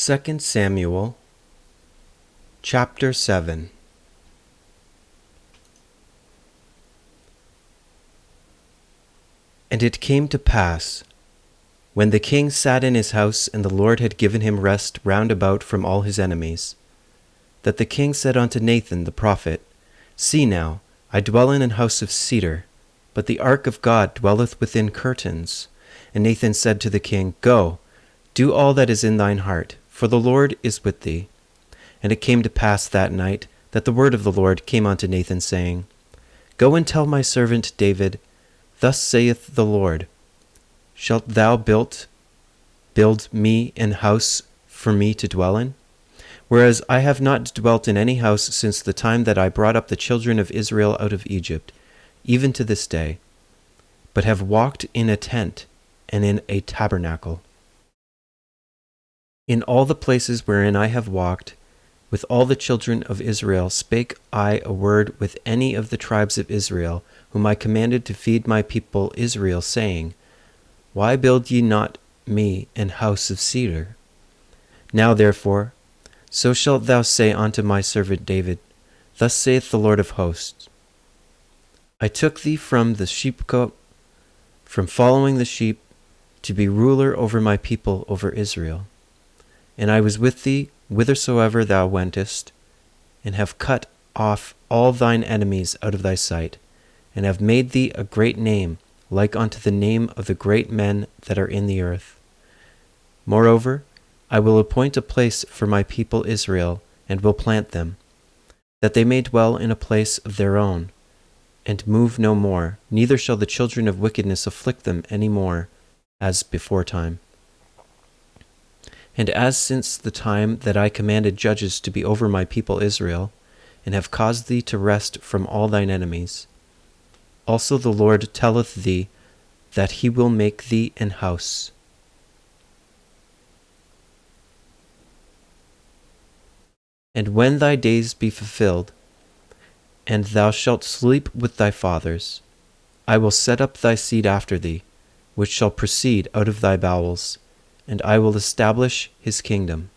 2 Samuel chapter 7. And it came to pass, when the king sat in his house, and the Lord had given him rest round about from all his enemies, that the king said unto Nathan the prophet, See now, I dwell in an house of cedar, but the ark of God dwelleth within curtains. And Nathan said to the king, Go, do all that is in thine heart, for the Lord is with thee. And it came to pass that night that the word of the Lord came unto Nathan, saying, Go and tell my servant David, Thus saith the Lord, Shalt thou build me an house for me to dwell in? Whereas I have not dwelt in any house since the time that I brought up the children of Israel out of Egypt, even to this day, but have walked in a tent and in a tabernacle. In all the places wherein I have walked, with all the children of Israel spake I a word with any of the tribes of Israel, whom I commanded to feed my people Israel, saying, Why build ye not me an house of cedar? Now therefore, so shalt thou say unto my servant David, Thus saith the Lord of hosts, I took thee from the sheepcote, from following the sheep, to be ruler over my people, over Israel. And I was with thee whithersoever thou wentest, and have cut off all thine enemies out of thy sight, and have made thee a great name, like unto the name of the great men that are in the earth. Moreover, I will appoint a place for my people Israel, and will plant them, that they may dwell in a place of their own, and move no more, neither shall the children of wickedness afflict them any more, as beforetime. And as since the time that I commanded judges to be over my people Israel, and have caused thee to rest from all thine enemies, also the Lord telleth thee that he will make thee an house. And when thy days be fulfilled, and thou shalt sleep with thy fathers, I will set up thy seed after thee, which shall proceed out of thy bowels, and I will establish his kingdom.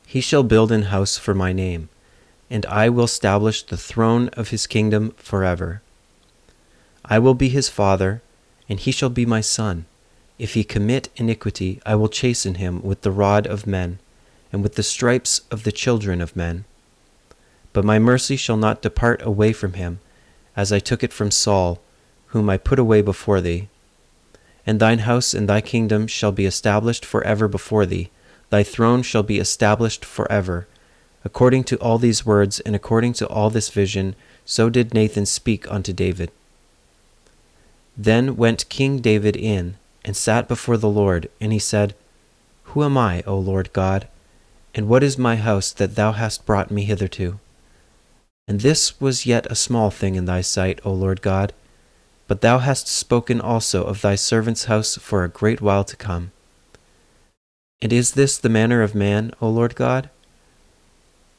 He shall build an house for my name, and I will establish the throne of his kingdom forever. I will be his father, and he shall be my son. If he commit iniquity, I will chasten him with the rod of men, and with the stripes of the children of men. But my mercy shall not depart away from him, as I took it from Saul, whom I put away before thee. And thine house and thy kingdom shall be established forever before thee. Thy throne shall be established forever. According to all these words, and according to all this vision, so did Nathan speak unto David. Then went King David in, and sat before the Lord, and he said, Who am I, O Lord God? And what is my house that thou hast brought me hitherto? And this was yet a small thing in thy sight, O Lord God, but thou hast spoken also of thy servant's house for a great while to come. And is this the manner of man, O Lord God?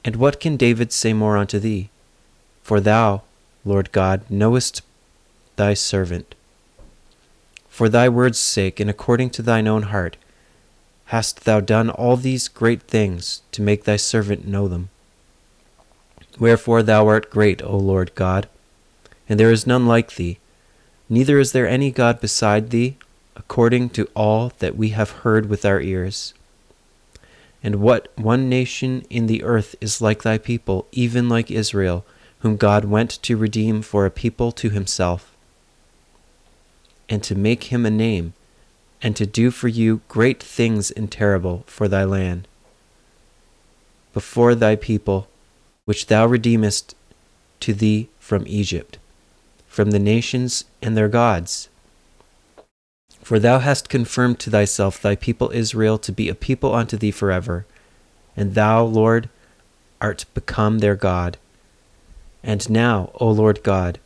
And what can David say more unto thee? For thou, Lord God, knowest thy servant. For thy word's sake, and according to thine own heart, hast thou done all these great things to make thy servant know them. Wherefore thou art great, O Lord God, and there is none like thee, neither is there any God beside thee, according to all that we have heard with our ears. And what one nation in the earth is like thy people, even like Israel, whom God went to redeem for a people to himself, and to make him a name, and to do for you great things and terrible for thy land, before thy people, which thou redeemest to thee from Egypt, from the nations and their gods. For thou hast confirmed to thyself thy people Israel to be a people unto thee forever, and thou, Lord, art become their God. And now, O Lord God,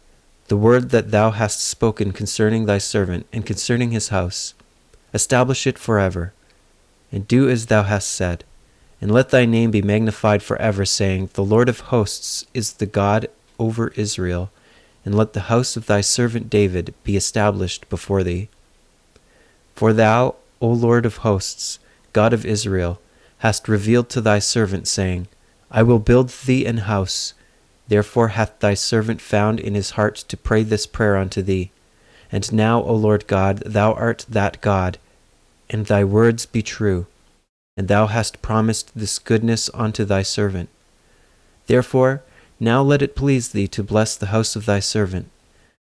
the word that thou hast spoken concerning thy servant and concerning his house, establish it forever, and do as thou hast said, and let thy name be magnified forever, saying, The Lord of hosts is the God over Israel, and let the house of thy servant David be established before thee. For thou, O Lord of hosts, God of Israel, hast revealed to thy servant, saying, I will build thee an house. Therefore hath thy servant found in his heart to pray this prayer unto thee. And now, O Lord God, thou art that God, and thy words be true, and thou hast promised this goodness unto thy servant. Therefore now let it please thee to bless the house of thy servant,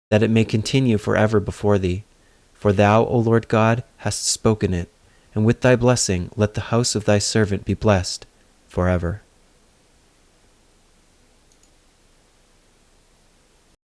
that it may continue forever before thee. For thou, O Lord God, hast spoken it, and with thy blessing let the house of thy servant be blessed forever.